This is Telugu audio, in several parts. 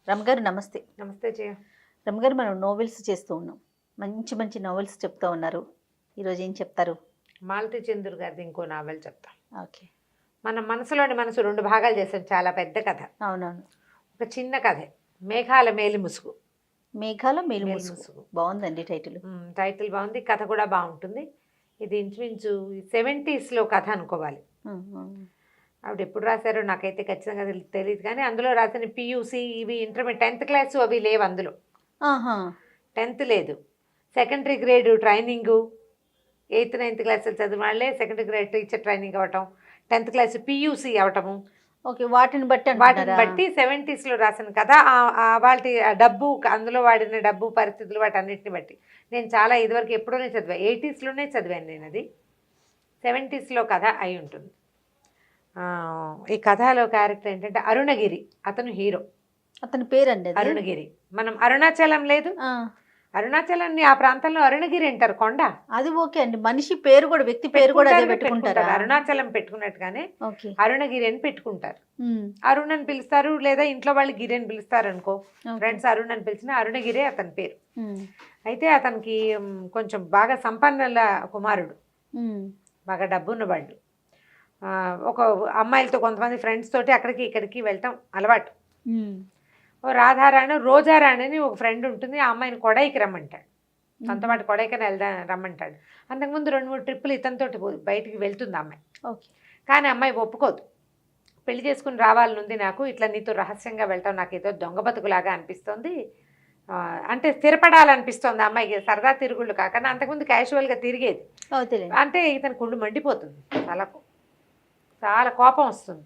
రమగారు నమస్తే. నమస్తే జయ. రమగారు మనం నోవెల్స్ చేస్తూ ఉన్నాం. మంచి మంచి నోవెల్స్ చెప్తూ ఉన్నారు. ఈరోజు ఏం చెప్తారు? మాలతి చంద్ర గారిది ఇంకో నావెల్ చెప్తా. ఓకే. మన మనసులోని మనసు 2 భాగాలు చేసాం. చాలా పెద్ద కథ. అవునవును. ఒక చిన్న కథే, మేఘాల మేలి ముసుగు. మేఘాల మేలు మేలు ముసుగు. ముసుగు. బాగుందండి టైటిల్. టైటిల్ బాగుంది, కథ కూడా బాగుంటుంది. ఇది ఇంచుమించు 70s కథ అనుకోవాలి. ఆవిడ ఎప్పుడు రాశారో నాకైతే ఖచ్చితంగా తెలియదు, కానీ అందులో రాసిన పియూసి ఇవి ఇంటర్మీడియట్ 10th క్లాస్ అవి లేవు అందులో. 10th లేదు, secondary grade training, 8th 9th క్లాసులు చదివిన వాళ్ళే సెకండరీ గ్రేడ్ టీచర్ ట్రైనింగ్ అవ్వటం, 10th క్లాస్ పియూసి అవ్వటము. ఓకే, వాటిని బట్టి 70s రాసిన కథ. వాటి డబ్బు, అందులో వాడిన డబ్బు పరిస్థితులు, వాటి అన్నింటిని బట్టి నేను చాలా ఇదివరకు ఎప్పుడోనే చదివాను. 80s చదివాను నేను. అది 70s కథ అయి ఉంటుంది. ఈ కథలో క్యారెక్టర్ ఏంటంటే అరుణగిరి, అతను హీరో. అతని పేరండి అరుణగిరి. మనం అరుణాచలం లేదు, అరుణాచలాన్ని ఆ ప్రాంతంలో అరుణగిరి అంటారు, కొండ. అది ఓకే అండి. మనిషి పేరు కూడా, వ్యక్తి పేరు కూడా అదే పెట్టుకుంటారు. అరుణాచలం పెట్టుకున్నట్టుగానే అరుణగిరి అని పెట్టుకుంటారు. అరుణ్ అని పిలుస్తారు, లేదా ఇంట్లో వాళ్ళు గిరి అని పిలుస్తారు అనుకో. ఫ్రెండ్స్ అరుణ్ అని పిలిచిన అరుణగిరే అతని పేరు. అయితే అతనికి కొంచెం బాగా సంపన్నుల కుమారుడు, బాగా డబ్బున్న వాళ్ళు. ఒక అమ్మాయిలతో, కొంతమంది ఫ్రెండ్స్ తోటి అక్కడికి ఇక్కడికి వెళ్తాం అలవాటు. ఓ రాధారాణి, రోజారాణి అని ఒక ఫ్రెండ్ ఉంటుంది. ఆ అమ్మాయిని కొడైకి రమ్మంటాడు, సొంతపాటి కొడైకని రమ్మంటాడు. అంతకుముందు 2-3 ట్రిప్పులు ఇతనితోటి బయటికి వెళ్తుంది అమ్మాయి. కానీ అమ్మాయి ఒప్పుకోదు. పెళ్లి చేసుకుని రావాలనుంది నాకు, ఇట్లా నీతో రహస్యంగా వెళ్తాం, నాకు ఏదో దొంగ బతుకులాగా అనిపిస్తుంది, అంటే స్థిరపడాలనిపిస్తుంది అమ్మాయికి. సరదా తిరుగుళ్ళు కాకుండా అంతకుముందు క్యాజువల్గా తిరిగేది. అంటే ఇతని కుళ్ళు మండిపోతుంది, చాలా కోపం వస్తుంది.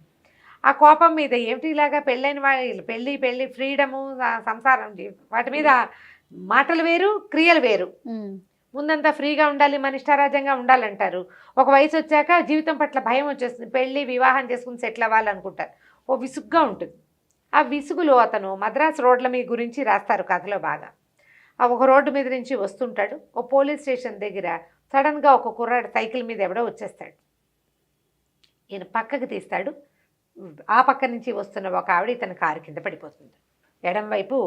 ఆ కోపం మీద ఏమిటి ఇలాగా పెళ్ళైన వాళ్ళు, పెళ్ళి ఫ్రీడము, సంసారం, వాటి మీద మాటలు వేరు, క్రియలు వేరు. ముందంతా ఫ్రీగా ఉండాలి, మన ఇష్టారాజ్యంగా ఉండాలంటారు. ఒక వయసు వచ్చాక జీవితం పట్ల భయం వచ్చేస్తుంది. పెళ్ళి వివాహం చేసుకుని సెటిల్ అవ్వాలనుకుంటారు. ఓ విసుగ్గా ఉంటుంది. ఆ విసుగులో అతను మద్రాసు రోడ్ల మీ గురించి రాస్తారు కథలో బాగా. ఆ ఒక రోడ్డు మీద నుంచి వస్తుంటాడు. ఓ పోలీస్ స్టేషన్ దగ్గర సడన్గా ఒక కుర్రాడు సైకిల్ మీద ఎవడో వచ్చేస్తాడు. ఈయన పక్కకు తీస్తాడు. ఆ పక్క నుంచి వస్తున్న ఒక ఆవిడ ఇతని కారు కింద పడిపోతుంది. ఎడం వైపు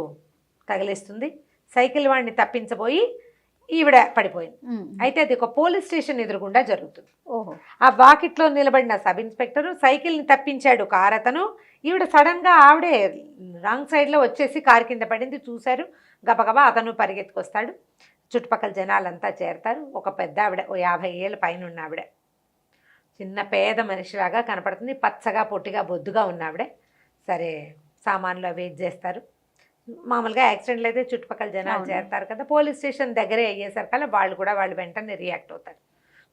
తగిలేస్తుంది. సైకిల్ వాడిని తప్పించబోయి ఈవిడ పడిపోయింది. అయితే అది ఒక పోలీస్ స్టేషన్ ఎదురుగుండా జరుగుతుంది. ఆ వాకిట్లో నిలబడిన సబ్ ఇన్స్పెక్టరు సైకిల్ని తప్పించాడు కారు అతను. ఈవిడ సడన్గా ఆవిడే రాంగ్ సైడ్లో వచ్చేసి కారు కింద పడింది. చూశారు, గబగబా అతను పరిగెత్తుకొస్తాడు. చుట్టుపక్కల జనాలంతా చేరతారు. ఒక పెద్ద ఆవిడ, ఓ 50 ఏళ్ళ పైన ఉన్న ఆవిడ, చిన్న పేద మనిషిలాగా కనపడుతుంది. పచ్చగా పొట్టిగా బొద్దుగా ఉన్నావిడే. సరే, సామాన్లు అవి చేస్తారు. మామూలుగా యాక్సిడెంట్లు అయితే చుట్టుపక్కల జనాలు చేరతారు కదా. పోలీస్ స్టేషన్ దగ్గరే అయ్యేసరికల్లా వాళ్ళు వెంటనే రియాక్ట్ అవుతారు.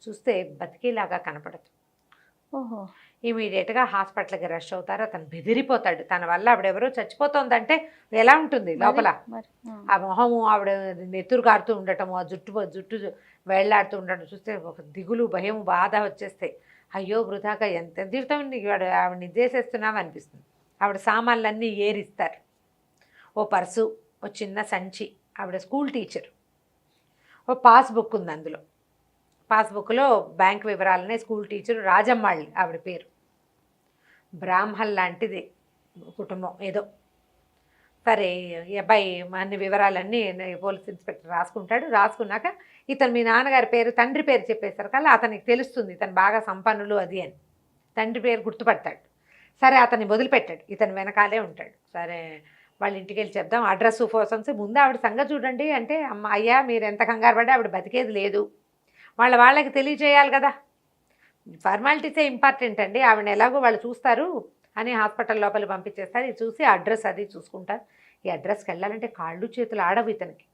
చూస్తే బతికేలాగా కనపడదు. ఇమీడియట్గా హాస్పిటల్కి రష్ అవుతారు. అతను బెదిరిపోతాడు. తన వల్ల ఆవిడెవరో చచ్చిపోతుందంటే ఎలా ఉంటుంది లోపల. ఆ మొహము, ఆవిడ నెత్తురు కారుతూ ఉండటము, ఆ జుట్టు వేళ్లాడుతూ ఉండటం చూస్తే ఒక దిగులు, భయం, బాధ వచ్చేస్తాయి. అయ్యో వృధాగా ఎంత జీవితం ఆవిడని చేసేస్తున్నాం అనిపిస్తుంది. ఆవిడ సామాన్లన్నీ ఏరిస్తారు. ఓ పర్సు, ఓ చిన్న సంచి, ఆవిడ స్కూల్ టీచర్. ఓ పాస్బుక్ ఉంది, అందులో పాస్బుక్లో బ్యాంక్ వివరాలనే. స్కూల్ టీచరు రాజమ్మాళ్ళి ఆవిడ పేరు. బ్రాహ్మణ్ లాంటిది కుటుంబం ఏదో. సరే, ఈ అబ్బాయి అన్ని వివరాలన్నీ పోలీస్ ఇన్స్పెక్టర్ రాసుకుంటాడు. రాసుకున్నాక ఇతను మీ నాన్నగారి పేరు, తండ్రి పేరు చెప్పేసరికల్లా అతనికి తెలుస్తుంది ఇతను బాగా సంపన్నులు అది అని. తండ్రి పేరు గుర్తుపడతాడు. సరే, అతన్ని వదిలిపెట్టాడు, ఇతను వెనకాలే ఉంటాడు. సరే, వాళ్ళ ఇంటికి వెళ్ళి చెప్దాం, అడ్రస్ ఫోర్సన్స్. ముందు ఆవిడ సంగతి చూడండి అంటే, అమ్మ అయ్యా మీరు ఎంత కంగారు పడి, ఆవిడ బతికేది లేదు, వాళ్ళకి తెలియజేయాలి కదా, ఫార్మాలిటీసే ఇంపార్టెంట్ అండి, ఆవిడ ఎలాగో వాళ్ళు చూస్తారు అని హాస్పిటల్ లోపల పంపించేస్తారు. ఇది చూసి అడ్రస్ అది చూసుకుంటారు. ఈ అడ్రస్కి వెళ్ళాలంటే కాళ్ళు చేతులు ఆడవు ఇతనికి.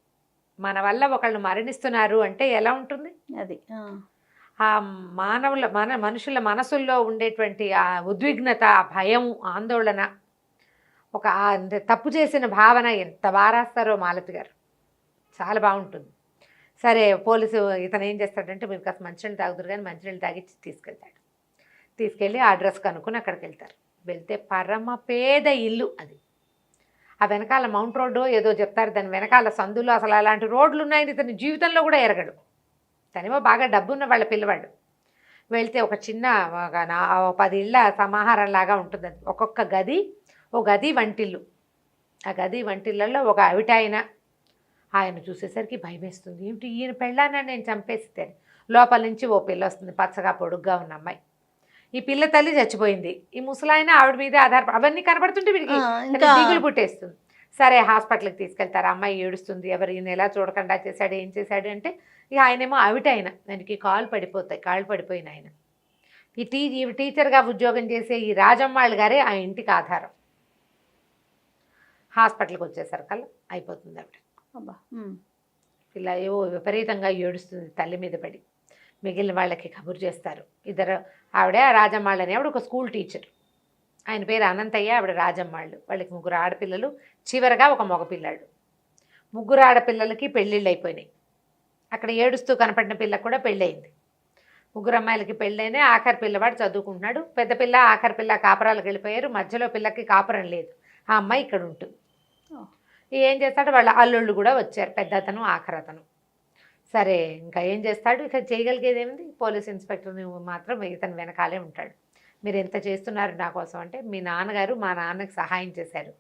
మన వల్ల ఒకళ్ళు మరణిస్తున్నారు అంటే ఎలా ఉంటుంది అది. ఆ మనుషుల మనసుల్లో ఉండేటువంటి ఆ ఉద్విగ్నత, భయం, ఆందోళన, ఒక తప్పు చేసిన భావన ఎంత బారాస్తారో మాలతి గారు. చాలా బాగుంటుంది. సరే, పోలీసు ఇతను ఏం చేస్తాడంటే, మీరు కాస్త మంచినీళ్ళు తాగుతారు కానీ మంచినీళ్ళు తాగిచ్చి తీసుకెళ్తాడు. తీసుకెళ్ళి ఆ అడ్రస్ కనుక్కొని అక్కడికి వెళ్తారు. వెళ్తే పరమ పేద ఇల్లు అది. ఆ వెనకాల మౌంట్ రోడ్డు ఏదో చెప్తారు, దాని వెనకాల సందులో అసలు అలాంటి రోడ్లు ఉన్నాయని ఇతని జీవితంలో కూడా ఎరగడు. తనేమో బాగా డబ్బున్న వాళ్ళ పిల్లవాడు. వెళ్తే ఒక చిన్న 10 ఇళ్ళ సమాహారం లాగా ఉంటుంది అది. ఒక్కొక్క గది, ఓ గది వంటిల్లు. ఆ గది వంటిళ్ళల్లో ఒక అవిటాయన ఆయన చూసేసరికి భయమేస్తుంది. ఏమిటి ఈయన పెళ్ళాన్ని నేను చంపేస్తే, లోపల నుంచి ఓ పిల్ల వస్తుంది, పచ్చగా పొడుగ్గా ఉన్న అమ్మాయి. ఈ పిల్ల తల్లి చచ్చిపోయింది, ఈ ముసలాయన ఆవిడ మీదే ఆధారపడి, అవన్నీ కనబడుతుంటే వీడికి ఇంకా దిగులు పుట్టేస్తుంది. సరే హాస్పిటల్కి తీసుకెళ్తారు, అమ్మాయి ఏడుస్తుంది, ఎవరు ఈయన ఎలా చూడకుండా చేశాడు, ఏం చేశాడు అంటే, ఇక ఆయనేమో అవిటాయన, దానికి కాళ్ళు పడిపోయిన ఆయన. ఈ టీచర్గా ఉద్యోగం చేసే ఈ రాజమ్మాళ్ళు గారే ఆ ఇంటికి ఆధారం. హాస్పిటల్కి వచ్చేసరికల్లా అయిపోతుంది ఆవిడ. అబ్బా. పిల్ల ఏవో విపరీతంగా ఏడుస్తుంది తల్లి మీద పడి. మిగిలిన వాళ్ళకి కబురు చేస్తారు. ఇద్దరు, ఆవిడ రాజమ్మాళ్ళని ఆవిడ ఒక స్కూల్ టీచర్, ఆయన పేరు అనంతయ్య, ఆవిడ రాజమ్మాళ్ళు. వాళ్ళకి 3 ఆడపిల్లలు, చివరగా ఒక మగపిల్లాడు. 3 ఆడపిల్లలకి పెళ్ళిళ్ళు అయిపోయినాయి. అక్కడ ఏడుస్తూ కనపడిన పిల్లకు కూడా పెళ్ళయింది. 3 అమ్మాయిలకి పెళ్ళైనా, ఆఖరి పిల్లవాడు చదువుకుంటున్నాడు. పెద్ద పిల్ల ఆఖరి పిల్ల కాపురాలకు వెళ్ళిపోయారు. మధ్యలో పిల్లకి కాపురం లేదు, ఆ అమ్మాయి ఇక్కడ ఉంటుంది. ఏం చేస్తాడు, వాళ్ళ అల్లుళ్ళు కూడా వచ్చారు, పెద్ద అతను ఆఖరి అతను. సరే ఇంకా ఏం చేస్తాడు, ఇక చేయగలిగేది ఏమిటి, పోలీస్ ఇన్స్పెక్టర్ని మాత్రం ఇతను వెనకాలే ఉంటాడు. మీరు ఎంత చేస్తున్నారు నా కోసం అంటే, మీ నాన్నగారు మా నాన్నకి సహాయం చేశారు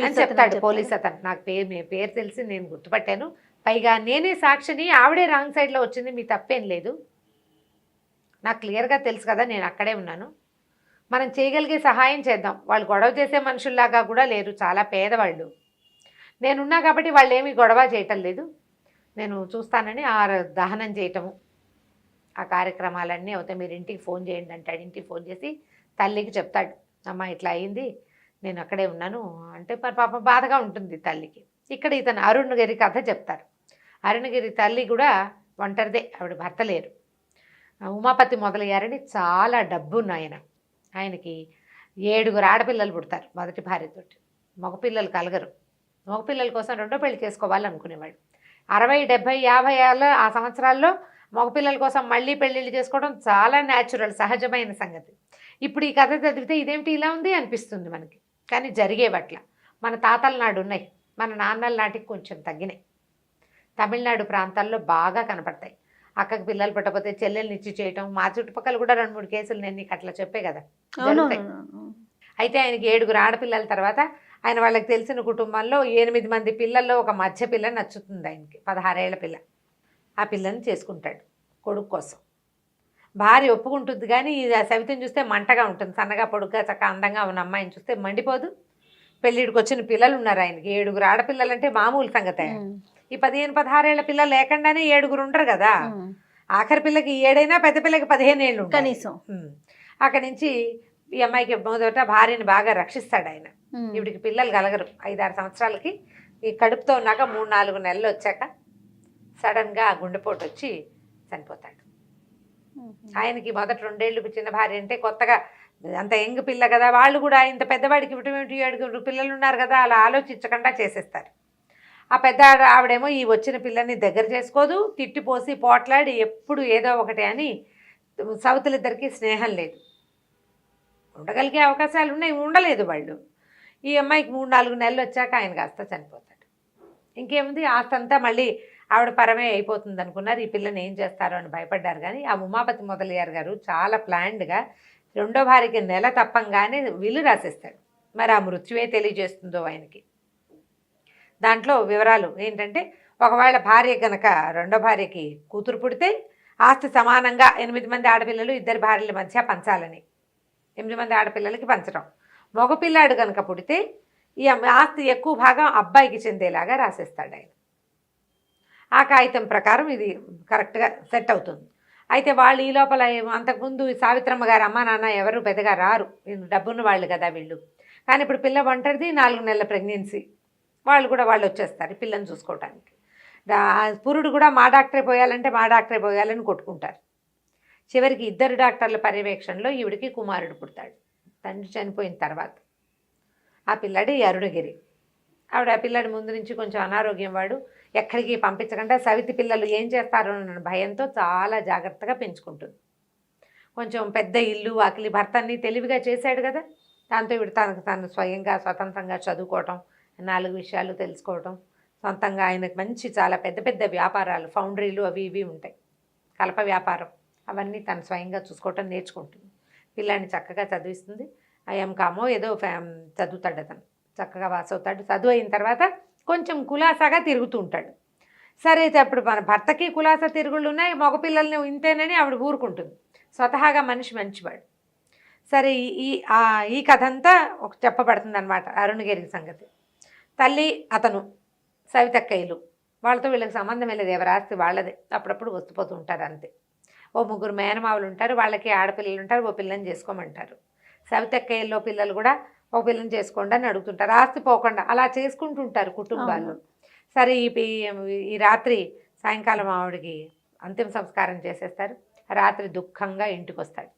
అని చెప్తాడు పోలీస్ అతను. నాకు మీ పేరు తెలిసి నేను గుర్తుపట్టాను, పైగా నేనే సాక్షిని, ఆవిడే రాంగ్ సైడ్లో వచ్చింది, మీ తప్పేం లేదు, నాకు క్లియర్గా తెలుసు కదా, నేను అక్కడే ఉన్నాను, మనం చేయగలిగే సహాయం చేద్దాం. వాళ్ళు గొడవ చేసే మనుషుల్లాగా కూడా లేరు, చాలా పేదవాళ్ళు, నేనున్నా కాబట్టి వాళ్ళు ఏమీ గొడవ చేయటం లేదు, నేను చూస్తానని ఆ దహనం చేయటము, ఆ కార్యక్రమాలన్నీ అవుతాయి, మీరు ఇంటికి ఫోన్ చేయండి అంటాడు. ఇంటికి ఫోన్ చేసి తల్లికి చెప్తాడు, అమ్మ ఇట్లా అయింది, నేను అక్కడే ఉన్నాను అంటే, మరి పాప బాధగా ఉంటుంది తల్లికి. ఇక్కడ ఇతను అరుణగిరి కథ చెప్తారు. అరుణగిరి తల్లి కూడా ఒంటరిదే, ఆవిడ భర్త లేరు. ఉమాపతి మొదలయ్యారని చాలా డబ్బున్న ఆయనకి 7 ఆడపిల్లలు పుడతారు మొదటి భార్యతోటి. మగపిల్లలు కలగరు. మగపిల్లల కోసం రెండో పెళ్లి చేసుకోవాలనుకునేవాడు. 60, 70, 50 ఏళ్ళ ఆ సంవత్సరాల్లో మగపిల్లల కోసం మళ్ళీ పెళ్ళిళ్ళు చేసుకోవడం చాలా న్యాచురల్, సహజమైన సంగతి. ఇప్పుడు ఈ కథ చదివితే ఇదేమిటి ఇలా ఉంది అనిపిస్తుంది మనకి, కానీ జరిగేవట్ల. మన తాతల నాడు ఉన్నాయి, మన నాన్నల నాటికి కొంచెం తగ్గినాయి. తమిళనాడు ప్రాంతాల్లో బాగా కనపడతాయి. అక్కకి పిల్లలు పుట్టకపోతే చెల్లెల్ని ఇచ్చి చేయటం, మా చుట్టుపక్కల కూడా 2-3 కేసులు నేను నీకు అట్లా చెప్పే కదా జరుగుతాయి. అయితే ఆయనకి 7 ఆడపిల్లల తర్వాత ఆయన వాళ్ళకి తెలిసిన కుటుంబంలో 8 మంది పిల్లల్లో ఒక మధ్య పిల్ల నచ్చుతుంది ఆయనకి, 16 ఏళ్ల పిల్ల. ఆ పిల్లని చేసుకుంటాడు కొడుకు కోసం. భార్య ఒప్పుకుంటుంది, కానీ ఆ సవితని చూస్తే మంటగా ఉంటుంది, సన్నగా పొడుగ్గా చక్కగా అందంగా ఉన్న అమ్మాయిని చూస్తే మండిపోదు. పెళ్ళిడికి వచ్చిన పిల్లలు ఉన్నారు ఆయనకి, 7 ఆడపిల్లలంటే మామూలు సంగతే. ఈ 15, 16 ఏళ్ల పిల్లలు లేకుండానే 7 ఉండరు కదా. ఆఖరి పిల్లకి 7 అయినా పెద్ద పిల్లకి 15 ఏళ్ళు కనీసం. అక్కడి నుంచి ఈ అమ్మాయికి మొదట భార్యని బాగా రక్షిస్తాడు ఆయన. ఈవిడికి పిల్లలు కలగరు. 5-6 సంవత్సరాలకి ఈ కడుపుతో ఉన్నాక 3-4 నెలలు వచ్చాక సడన్గా గుండెపోటు వచ్చి చనిపోతాడు. ఆయనకి మొదట 2 ఏళ్ళు చిన్న భార్య అంటే కొత్తగా, అంత యంగ్ పిల్ల కదా, వాళ్ళు కూడా ఇంత పెద్దవాడికి ఇవ్వటం ఏమిటి, 7 పిల్లలు ఉన్నారు కదా, అలా ఆలోచించకుండా చేసేస్తారు. ఆ పెద్ద ఆవిడేమో ఈ వచ్చిన పిల్లని దగ్గర చేసుకోదు, తిట్టిపోసి పోట్లాడి ఎప్పుడు ఏదో ఒకటి అని. సౌతులిద్దరికీ స్నేహం లేదు, ఉండగలిగే అవకాశాలు ఉన్నాయి, ఉండలేదు వాళ్ళు. ఈ అమ్మాయికి 3-4 నెలలు వచ్చాక ఆయన కాస్త చనిపోతాడు. ఇంకేముంది, ఆస్తంతా మళ్ళీ ఆవిడ పరమే అయిపోతుంది అనుకున్నారు. ఈ పిల్లని ఏం చేస్తారో అని భయపడ్డారు. కానీ ఆ ఉమాపతి మొదలయ్యారు గారు చాలా ప్లాన్డ్గా రెండో భార్యకి నెల తప్పంగానే విల్లు రాసేస్తాడు. మరి ఆ మృత్యువే తెలియజేస్తుందో ఆయనకి. దాంట్లో వివరాలు ఏంటంటే, ఒకవేళ భార్య కనుక రెండో భార్యకి కూతురు పుడితే ఆస్తి సమానంగా 8 మంది ఆడపిల్లలు 2 భార్యల మధ్య పంచాలని, 8 మంది ఆడపిల్లలకి పంచడం. మగపిల్లాడు కనుక పుడితే ఈ ఆస్తి ఎక్కువ భాగం అబ్బాయికి చెందేలాగా రాసేస్తాడు ఆయన. ఆ కాగితం ప్రకారం ఇది కరెక్ట్గా సెట్ అవుతుంది. అయితే వాళ్ళు ఈ లోపల అంతకుముందు సావిత్రమ్మ గారు అమ్మ నాన్న ఎవరు పెద్దగా రారు, డబ్బున్న వాళ్ళు కదా వీళ్ళు. కానీ ఇప్పుడు పిల్ల ఒంటరిది, 4 నెలల ప్రెగ్నెన్సీ, వాళ్ళు వచ్చేస్తారు పిల్లని చూసుకోవటానికి. పురుడు కూడా మా డాక్టరే పోయాలంటే మా డాక్టరే పోయాలని కొట్టుకుంటారు. చివరికి 2 డాక్టర్ల పర్యవేక్షణలో ఈవిడికి కుమారుడు పుడతాడు తండ్రి చనిపోయిన తర్వాత. ఆ పిల్లాడి అరుణగిరి. ఆవిడ ఆ పిల్లాడి ముందు నుంచి కొంచెం అనారోగ్యం, వాడు ఎక్కడికి పంపించకుండా సవితి పిల్లలు ఏం చేస్తారో అన్న భయంతో చాలా జాగ్రత్తగా పెంచుకుంటుంది. కొంచెం పెద్ద ఇల్లు వాకిలి, భర్తని తెలివిగా చేశాడు కదా, దాంతో ఈవిడ తను స్వయంగా స్వతంత్రంగా చదువుకోవటం, 4 విషయాలు తెలుసుకోవటం, సొంతంగా ఆయనకు మంచి చాలా పెద్ద పెద్ద వ్యాపారాలు, ఫౌండరీలు అవి ఇవి ఉంటాయి, కలప వ్యాపారం, అవన్నీ తను స్వయంగా చూసుకోవటం నేర్చుకుంటుంది. పిల్లాన్ని చక్కగా చదివిస్తుంది. ఎంకామో ఏదో చదువుతాడు అతను, చక్కగా పాస్ అవుతాడు. చదువు అయిన తర్వాత కొంచెం కులాసాగా తిరుగుతూ ఉంటాడు. సరే అయితే అప్పుడు మన భర్తకి కులాసా తిరుగుళ్ళు ఉన్నాయి, మగపిల్లల్ని ఇంతేనని ఆవిడ ఊరుకుంటుంది. స్వతహాగా మనిషి మంచివాడు. సరే ఈ కథ అంతా ఒక చెప్పబడుతుంది అనమాట అరుణగిరి సంగతి. తల్లి అతను సవితక్కయ్యలు వాళ్ళతో వీళ్ళకి సంబంధం లేదు, ఎవరి ఆస్తి వాళ్ళదే. అప్పుడప్పుడు వస్తుపోతూ ఉంటారు అంతే. ఓ 3 మేనమావులు ఉంటారు, వాళ్ళకి ఆడపిల్లలు ఉంటారు, ఓ పిల్లని చేసుకోమంటారు. సవితక్కయ్యల్లో పిల్లలు కూడా ఓ పిల్లని చేసుకోండి అని అడుగుతుంటారు, ఆస్తి పోకుండా అలా చేసుకుంటుంటారు కుటుంబాల్లో. సరే ఈ రాత్రి సాయంకాలం ఆవిడకి అంతిమ సంస్కారం చేసేస్తారు. రాత్రి దుఃఖంగా ఇంటికి వస్తాడు.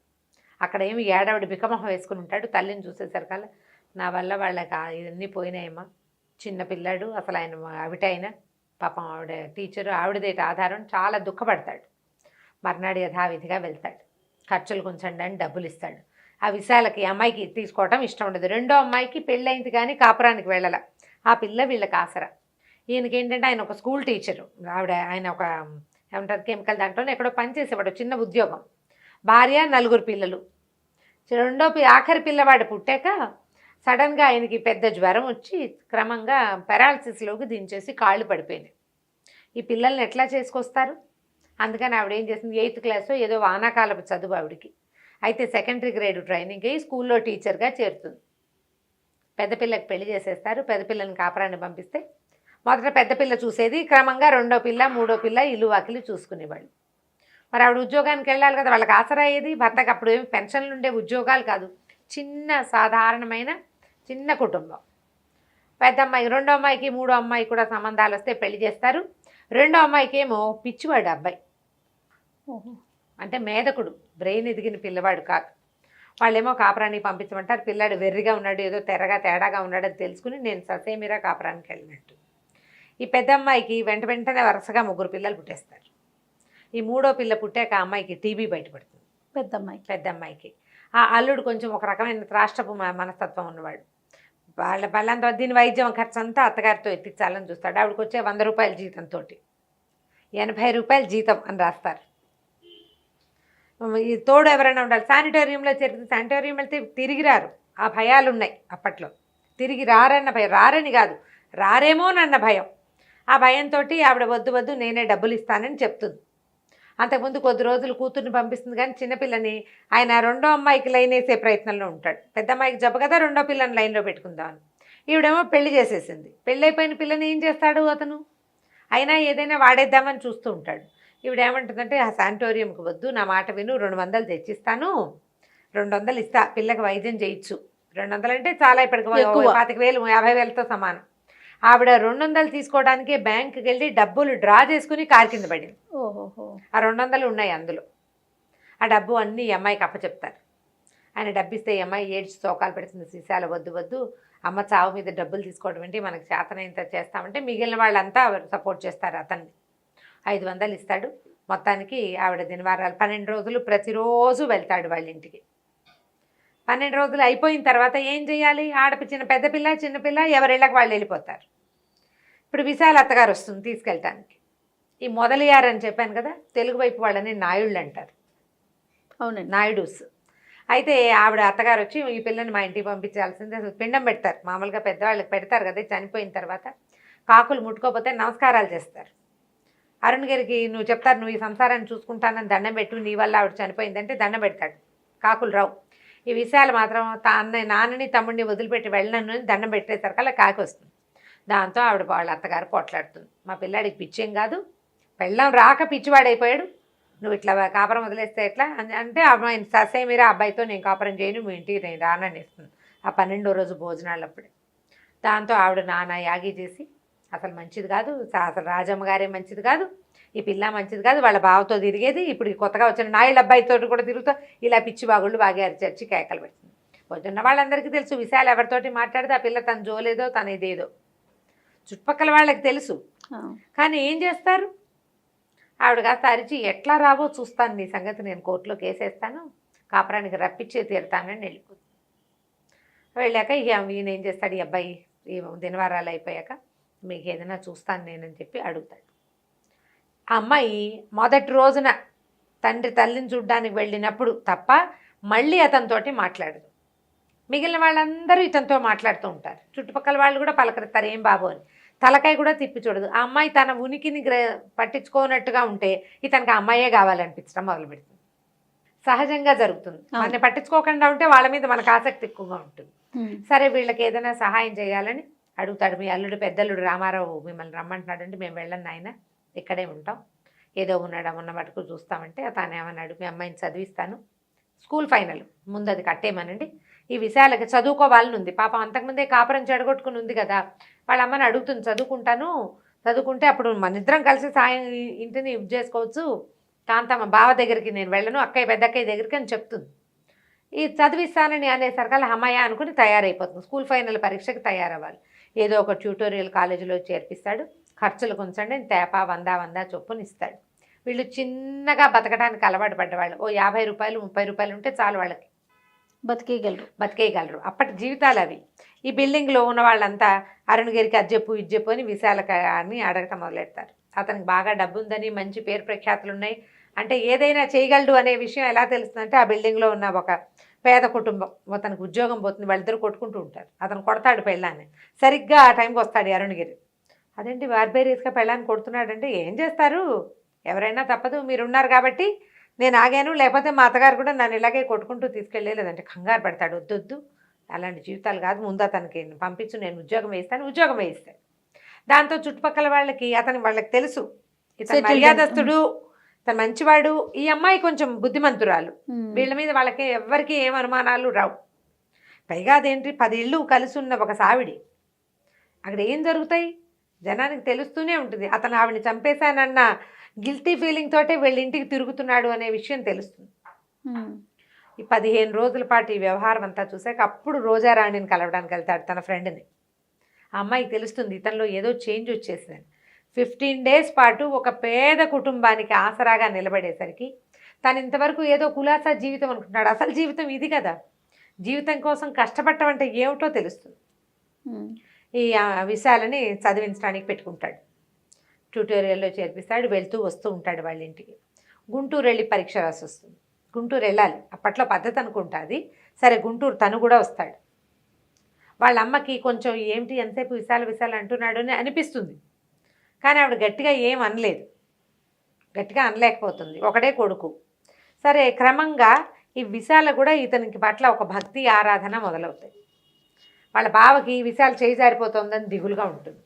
అక్కడ ఏమి ఏడావిడ బికమొహం వేసుకుని ఉంటాడు. తల్లిని చూసేసరికల్లా నా వల్ల వాళ్ళకి ఇవన్నీ పోయినాయమ్మా, చిన్న పిల్లాడు, అసలు ఆయన అవిటైనా పాపం ఆవిడ టీచరు, ఆవిడదేటి ఆధారం, చాలా దుఃఖపడతాడు. మర్నాడు యథావిధిగా వెళ్తాడు. ఖర్చులు కొంచెం అని డబ్బులు ఇస్తాడు. ఆ విశాలకి అమ్మాయికి తీసుకోవటం ఇష్టం ఉండదు. రెండో అమ్మాయికి పెళ్ళైంది కానీ కాపురానికి వెళ్ళాల. ఆ పిల్ల వీళ్ళకి ఆసరా. ఈయనకి ఏంటంటే ఆయన ఒక స్కూల్ టీచరు, ఆయన ఒక ఏమంటారు కెమికల్ దాంట్లోనే ఎక్కడో పనిచేసేవాడు, చిన్న ఉద్యోగం. భార్య, 4 పిల్లలు. ఆఖరి పిల్లవాడు పుట్టాక సడన్గా ఆయనకి పెద్ద జ్వరం వచ్చి క్రమంగా పెరాలసిస్లోకి దించేసి కాళ్ళు పడిపోయినాయి. ఈ పిల్లల్ని ఎట్లా చేసుకొస్తారు? అందుకని ఆవిడ ఏం చేసింది, 8th క్లాస్లో ఏదో వానాకాలపు చదువు ఆవిడికి. అయితే సెకండరీ గ్రేడ్ ట్రైనింగ్ అయ్యి స్కూల్లో టీచర్గా చేరుతుంది. పెద్ద పిల్లకి పెళ్లి చేసేస్తారు. పెద్ద పిల్లని కాపురాన్ని పంపిస్తే మొదట పెద్ద పిల్ల చూసేది, క్రమంగా 2వ పిల్ల, 3వ పిల్ల ఇల్లు వాకిలి చూసుకునేవాళ్ళు. మరి ఆవిడ ఉద్యోగానికి వెళ్ళాలి కదా, వాళ్ళకి ఆసరా అయ్యేది. భర్తకు అప్పుడు ఏమి పెన్షన్లు ఉండే ఉద్యోగాలు కాదు, చిన్న సాధారణమైన చిన్న కుటుంబం. పెద్ద అమ్మాయి, 2వ అమ్మాయికి 3వ అమ్మాయి కూడా సంబంధాలు వస్తే పెళ్లి చేస్తారు. 2వ అమ్మాయికి ఏమో పిచ్చివాడు అబ్బాయి, అంటే మేధకుడు, బ్రెయిన్ ఎదిగిన పిల్లవాడు కాదు. వాళ్ళేమో కాపురానికి పంపించమంటారు. పిల్లాడు వెర్రిగా ఉన్నాడు, ఏదో తేడాగా ఉన్నాడని తెలుసుకుని నేను ససేమిరా కాపురానికి వెళ్ళినట్టు. ఈ పెద్ద అమ్మాయికి వెంటనే వరుసగా 3 పిల్లలు పుట్టేస్తారు. ఈ 3వ పిల్ల పుట్టాక అమ్మాయికి టీబీ బయటపడుతుంది. పెద్ద అమ్మాయికి ఆ అల్లుడు కొంచెం ఒక రకమైన త్రాష్ట్రపు మనస్తత్వం ఉన్నవాడు. వాళ్ళంతా దీని వైద్యం ఖర్చు అంతా అత్తగారితో ఎత్తించాలని చూస్తాడు. ఆవిడకి వచ్చే 100 రూపాయల జీతంతో 80 రూపాయల జీతం అని రాస్తారు. ఈ తోడు ఎవరైనా ఉండాలి. శానిటోరియంలో చేరితే శానిటోరియం వెళ్తే తిరిగి రారు, ఆ భయాలు ఉన్నాయి అప్పట్లో. తిరిగి రారన్న భయం, రారని కాదు రారేమోనన్న భయం. ఆ భయంతో ఆవిడ వద్దు నేనే డబ్బులు ఇస్తానని చెప్తుంది. అంతకుముందు కొద్ది రోజులు కూతుర్ని పంపిస్తుంది, కానీ చిన్నపిల్లని ఆయన 2వ అమ్మాయికి లైన్ వేసే ప్రయత్నంలో ఉంటాడు. పెద్ద అమ్మాయికి జబ్బు కదా, 2వ పిల్లని లైన్లో పెట్టుకుందామని. ఈవిడేమో పెళ్లి చేసేసింది. పెళ్ళైపోయిన పిల్లని ఏం చేస్తాడు అతను? అయినా ఏదైనా వాడేద్దామని చూస్తూ ఉంటాడు. ఈవిడేమంటుందంటే, ఆ శానిటోరియంకి వద్దు, నా మాట విను, 200 తెచ్చిస్తాను, 200 ఇస్తా, పిల్లకి వైద్యం చేయొచ్చు. 200 అంటే చాలా, ఇప్పటికి 25,000 50,000తో సమానం. ఆవిడ 200 తీసుకోవడానికే బ్యాంకుకి వెళ్ళి డబ్బులు డ్రా చేసుకుని కారు కింద పడింది. ఆ 200 ఉన్నాయి అందులో. ఆ డబ్బు అన్నీ ఈ అమ్మాయికి అప్పచెప్తారు. ఆయన డబ్బిస్తే ఈ అమ్మాయి ఏడ్చి తోకాలు పెడుతుంది. సీసాలు వద్దు, అమ్మ చావు మీద డబ్బులు తీసుకోవడం ఏంటి, మనకు చేతనైంత చేస్తామంటే మిగిలిన వాళ్ళంతా సపోర్ట్ చేస్తారు అతన్ని. 500 ఇస్తాడు. మొత్తానికి ఆవిడ దినవారాలు 12 రోజులు ప్రతిరోజు వెళ్తాడు వాళ్ళ ఇంటికి. 12 రోజులు అయిపోయిన తర్వాత ఏం చేయాలి? పెద్ద పిల్ల చిన్నపిల్ల ఎవరిళ్ళకి వాళ్ళు వెళ్ళిపోతారు. ఇప్పుడు విశాల అత్తగారు వస్తుంది తీసుకెళ్ళటానికి. ఈ మొదలయ్యారు అని చెప్పాను కదా, తెలుగు వైపు వాళ్ళని నాయుళ్ళు అంటారు. అవునండి, నాయుడుస్. అయితే ఆవిడ అత్తగారు వచ్చి ఈ పిల్లని మా ఇంటికి పంపించాల్సిందే. అసలు పిండం పెడతారు, మామూలుగా పెద్దవాళ్ళకి పెడతారు కదా, చనిపోయిన తర్వాత కాకులు ముట్టుకోకపోతే నమస్కారాలు చేస్తారు. అరుణగిరికి నువ్వు చెప్తారు, నువ్వు ఈ సంసారాన్ని చూసుకుంటానని దండం పెట్టు, నీ వల్ల ఆవిడ చనిపోయిందంటే దండం పెడతాడు. కాకులు రావు. ఈ విషయాలు మాత్రం నాన్నని తమ్ముడిని వదిలిపెట్టి వెళ్ళను అని దండం పెట్టేసరికల్లా కాకి వస్తుంది. దాంతో ఆవిడ వాళ్ళ అత్తగారు పోట్లాడుతుంది, మా పిల్లాడికి పిచ్చేం కాదు, పెళ్ళం రాక పిచ్చివాడైపోయాడు, నువ్వు ఇట్లా కాపురం వదిలేస్తే ఎట్లా అంటే, అమ్మాయి ససేమిరా అబ్బాయితో నేను కాపురం చేయను, మీ ఇంటికి నేను రానని ఇస్తుంది. ఆ 12వ రోజు భోజనాలు అప్పుడే. దాంతో ఆవిడ నానా యాగి చేసి, అసలు మంచిది కాదు, అసలు రాజమ్మ గారే మంచిది కాదు, ఈ పిల్ల మంచిది కాదు, వాళ్ళ బావతో తిరిగేది, ఇప్పుడు కొత్తగా వచ్చిన నాయుళ్ళ అబ్బాయితో కూడా తిరుగుతూ ఇలా పిచ్చి బాగుళ్ళు బాగా అరిచర్చి కేకలు పెడుతుంది. పొద్దున్న వాళ్ళందరికీ తెలుసు విశాల ఎవరితోటి మాట్లాడితే ఆ పిల్ల తన జోలేదో తన ఇదేదో చుట్టుపక్కల వాళ్ళకి తెలుసు. కానీ ఏం చేస్తారు? ఆవిడ కాస్త అరిచి, ఎట్లా రావో చూస్తాను, నీ సంగతి నేను కోర్టులో కేసేస్తాను, కాపురానికి రప్పించే తీరుతానని వెళ్ళిపోతుంది. వెళ్ళాక ఈయన ఏం చేస్తాడు, ఈ అబ్బాయి ఈ దినవారాలు అయిపోయాక మీకు ఏదైనా చూస్తాను నేనని చెప్పి అడుగుతాడు. ఆ అమ్మాయి మొదటి రోజున తల్లిని చూడ్డానికి వెళ్ళినప్పుడు తప్ప మళ్ళీ అతనితోటి మాట్లాడదు. మిగిలిన వాళ్ళందరూ ఇతనితో మాట్లాడుతూ ఉంటారు. చుట్టుపక్కల వాళ్ళు కూడా పలకరిస్తారు ఏం బాబు అని. తలకాయ కూడా తిప్పి చూడదు. ఆ అమ్మాయి తన ఉనికిని పట్టించుకోనట్టుగా ఉంటే ఇతనికి ఆ అమ్మాయే కావాలనిపించడం మొదలు పెడుతుంది. సహజంగా జరుగుతుంది. మనని పట్టించుకోకుండా ఉంటే వాళ్ళ మీద మనకు ఆసక్తి ఎక్కువగా ఉంటుంది. సరే వీళ్ళకి ఏదైనా సహాయం చేయాలని అడుగుతాడు. మీ అల్లుడు పెద్దల్లుడు రామారావు మిమ్మల్ని రమ్మంటున్నాడంటే మేము వెళ్ళండి ఆయన, ఇక్కడే ఉంటాం, ఏదో ఉన్న మటుకు చూస్తామంటే తాను ఏమన్నాడు, మీ అమ్మాయిని చదివిస్తాను, స్కూల్ ఫైనల్ ముందు అది కట్టేయమనండి, ఈ విషయాలకి చదువుకోవాలని ఉంది. పాపం అంతకుముందే కాపురం చెడగొట్టుకుని ఉంది కదా, వాళ్ళ అమ్మని అడుగుతుంది చదువుకుంటాను, చదువుకుంటే అప్పుడు మన ఇద్దరం కలిసి సాయం ఇంటిని ఇది చేసుకోవచ్చు, కాంతమ్మ బావ దగ్గరికి నేను వెళ్ళను, అక్కయ్య పెద్దక్కయ్య దగ్గరికి అని చెప్తుంది. ఈ చదివిస్తానని అనేసరికల్లా అమ్మాయి అనుకుని తయారైపోతుంది. స్కూల్ ఫైనల్ పరీక్షకి తయారవ్వాలి. ఏదో ఒక ట్యూటోరియల్ కాలేజీలో చేర్పిస్తాడు. ఖర్చులు కొంచెం తేపా 100 చొప్పున ఇస్తాడు. వీళ్ళు చిన్నగా బతకడానికి అలవాటు పడ్డవాళ్ళు. ఓ 50 రూపాయలు 30 రూపాయలు ఉంటే చాలు వాళ్ళకి బతికేయగలరు. అప్పటి జీవితాలు అవి. ఈ బిల్డింగ్లో ఉన్న వాళ్ళంతా అరుణగిరికి అది చెప్పు ఇది చెప్పు అని విశాలని అడగటం మొదలెడతారు. అతనికి బాగా డబ్బు ఉందని, మంచి పేరు ప్రఖ్యాతులు ఉన్నాయి, అంటే ఏదైనా చేయగలడు అనే విషయం ఎలా తెలుస్తుందంటే ఆ బిల్డింగ్లో ఉన్న ఒక పేద కుటుంబం, అతనికి ఉద్యోగం పోతుంది, వాళ్ళిద్దరు కొట్టుకుంటూ ఉంటారు. అతను కొడతాడు పెళ్ళాన్ని. సరిగ్గా ఆ టైంకి వస్తాడు అరుణగిరి. అదేంటి బార్బేరియస్గా పెళ్ళాన్ని కొడుతున్నాడంటే ఏం చేస్తారు, ఎవరైనా తప్పదు, మీరున్నారు కాబట్టి నేను ఆగాను, లేకపోతే మా అత్తగారు కూడా నన్ను ఇలాగే కొట్టుకుంటూ తీసుకెళ్ళలేదంటే కంగారు పడతాడు. వద్దొద్దు అలాంటి జీవితాలు కాదు, ముందు అతనికి పంపించు, నేను ఉద్యోగం వేయిస్తాను. దాంతో చుట్టుపక్కల వాళ్ళకి తెలుసు ఇతను మర్యాదస్తుడు, తను మంచివాడు, ఈ అమ్మాయి కొంచెం బుద్ధిమంతురాలు, వీళ్ళ మీద వాళ్ళకి ఎవ్వరికి ఏం అనుమానాలు రావు. పైగా అదేంటి 10 ఇళ్ళు కలిసి ఉన్న ఒక సావిడి, అక్కడ ఏం జరుగుతాయి జనానికి తెలుస్తూనే ఉంటుంది. అతను ఆవిడని చంపేశానన్న గిల్టీ ఫీలింగ్ తోటే వీళ్ళ ఇంటికి తిరుగుతున్నాడు అనే విషయం తెలుస్తుంది. ఈ 15 రోజుల పాటు ఈ వ్యవహారం అంతా చూసాక అప్పుడు రోజారాణిని కలవడానికి వెళ్తాడు తన ఫ్రెండ్ని. ఆ అమ్మాయికి తెలుస్తుంది ఇతనిలో ఏదో చేంజ్ వచ్చేసిందని. 15 డేస్ పాటు ఒక పేద కుటుంబానికి ఆసరాగా నిలబడేసరికి తను ఇంతవరకు ఏదో కులాసా జీవితం అనుకుంటున్నాడు. అసలు జీవితం ఇది కదా, జీవితం కోసం కష్టపడటం అంటే ఏమిటో తెలుస్తుంది. ఈ విషయాలని చదివించడానికి పెట్టుకుంటాడు. ట్యూటోరియల్లో చేర్పిస్తాడు. వెళ్తూ వస్తూ ఉంటాడు వాళ్ళ ఇంటికి. గుంటూరు వెళ్ళి పరీక్ష రాసి వస్తుంది. గుంటూరు వెళ్ళాలి, అప్పట్లో పద్ధతి అనుకుంటుంది. సరే గుంటూరు తను కూడా వస్తాడు. వాళ్ళ అమ్మకి కొంచెం ఏమిటి ఎంతసేపు విశాల అంటున్నాడు అని అనిపిస్తుంది. కానీ ఆవిడ గట్టిగా ఏం అనలేదు, గట్టిగా అనలేకపోతుంది, ఒకడే కొడుకు. సరే క్రమంగా ఈ విశాల కూడా ఇతనికి పట్ల ఒక భక్తి ఆరాధన మొదలవుతాయి. వాళ్ళ బావకి విశాల చేయి జారిపోతుందని దిగులుగా ఉంటుంది.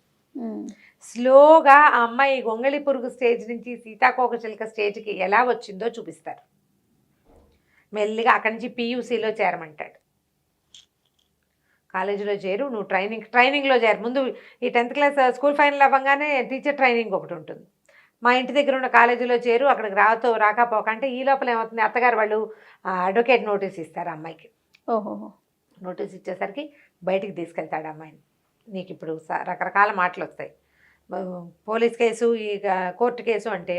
స్లోగా ఆ అమ్మాయి గొంగళి పురుగు స్టేజ్ నుంచి సీతాకోక చిలుక స్టేజ్కి ఎలా వచ్చిందో చూపిస్తారు. మెల్లిగా అక్కడి నుంచి PUCలో చేరమంటాడు. కాలేజీలో చేరు, నువ్వు ట్రైనింగ్లో చేరు. ముందు ఈ 10th క్లాస్ స్కూల్ ఫైనల్ అవ్వగానే టీచర్ ట్రైనింగ్ ఒకటి ఉంటుంది. మా ఇంటి దగ్గర ఉన్న కాలేజీలో చేరు, అక్కడికి రాకపోకంటే ఈ లోపల ఏమవుతుంది, అత్తగారు వాళ్ళు అడ్వకేట్ నోటీస్ ఇస్తారు అమ్మాయికి. నోటీస్ ఇచ్చేసరికి బయటికి తీసుకెళ్తాడు అమ్మాయిని. నీకు ఇప్పుడు రకరకాల మాటలు వస్తాయి, పోలీస్ కేసు, ఈ కోర్టు కేసు అంటే